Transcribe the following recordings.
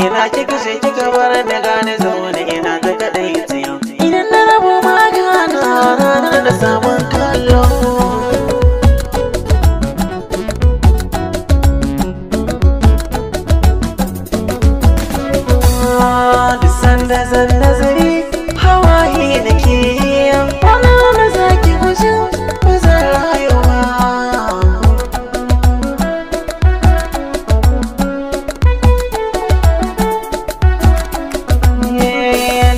ina kika je kika bar da gane zaune ina ta kadai tiyo. Idan na rabu magana ranar da sabon kallo. Duk sanda zan nazari hawaye da ke wani na zaki gushin bazan rayuwa.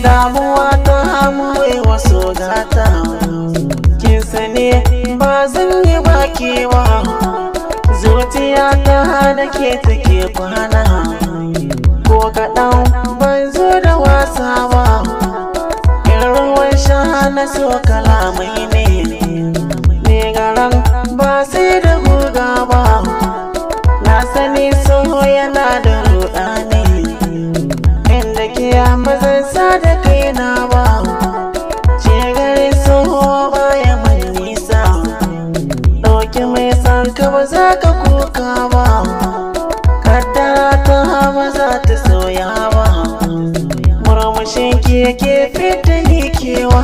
Damuwa ta hamuwe wasu gata, kin sani ba zan yi bakewa. Zuciya ta da ke take kwana, ko kaɗan ban zo da wasa ba. In ruwan sha na so kalamai ne garan ba sai da guga ba. Na sani so yana da ruɗani, inda ke mazan sa da kaina ba. Ce gare so baya mai nisa, ɗauki mai san ka ba za ka kuka ba. Kaddara ta ba za ta soya ba, murmushin ki yake fita ni kewa.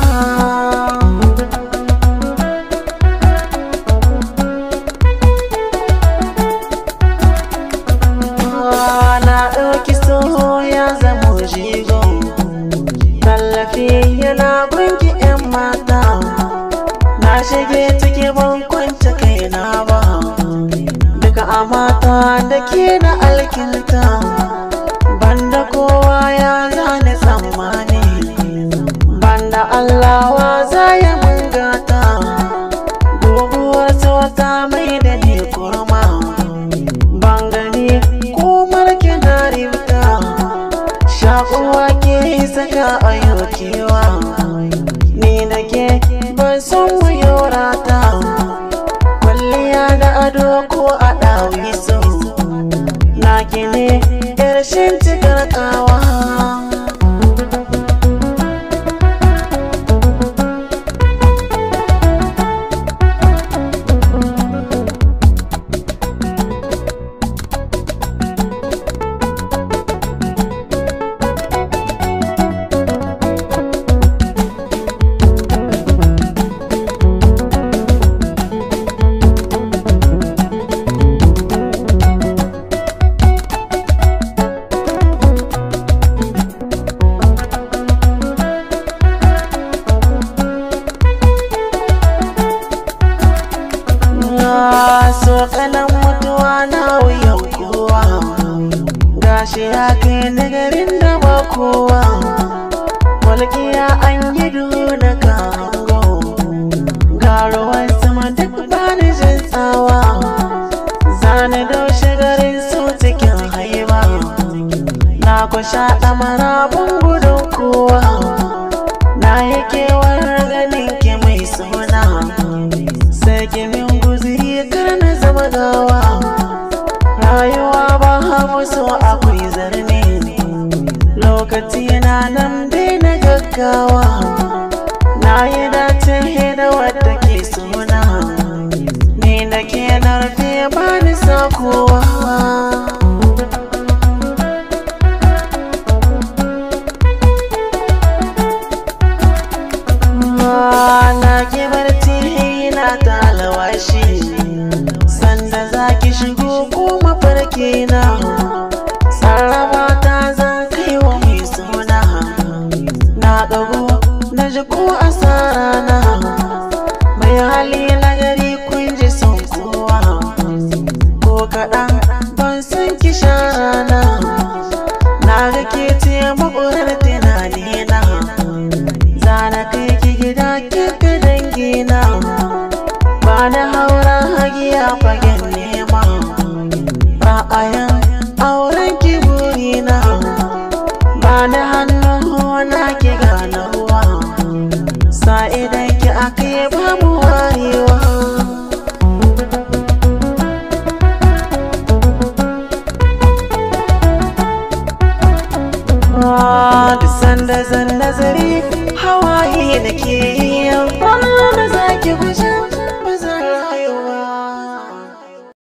Na ɗauki so ya zamo jigo, tallafi yana gunki 'yan mata. Na shige ciki ban kwance kaina ba, duka a mata da ke na alkinta. Banda kowa ya zane tsammani, banda Allah wa za ya mun gata. Guguwar so ta mai da ni kurma, ban gani ko marke na ribta. Shakuwa ke saka ayyukewa, ni da ke ban son wuyorata. Kwalliya da ado ko a ɗawiso, na ne ƙarshen cikar ƙawa. So kanan mutuwa na wuyan kowa, gashi ya kai ni garin da ba kowa. Walƙiya an yi na kango, ga ruwan sama duk bani jin tsawa. Zani daushe garin su cikin haiba, na kwasha ɗamara ban gudun kowa. Na yi kewar ganin ki mai suna, sai ki min gawa. Rayuwa ba hamu so akwai zarne, lokaci na nan dai na gaggawa. Na yi dace da wadda ke suna, ni da ke narfe ba ni sa kowa. Na ki barci na ta alwashi, sanda za ki shigo ko mafarki na. Sarrafa ta zan kai wa mai suna, na ɗago na ji ko asara na. Mai hali na gari kun ji son kowa, ko kaɗan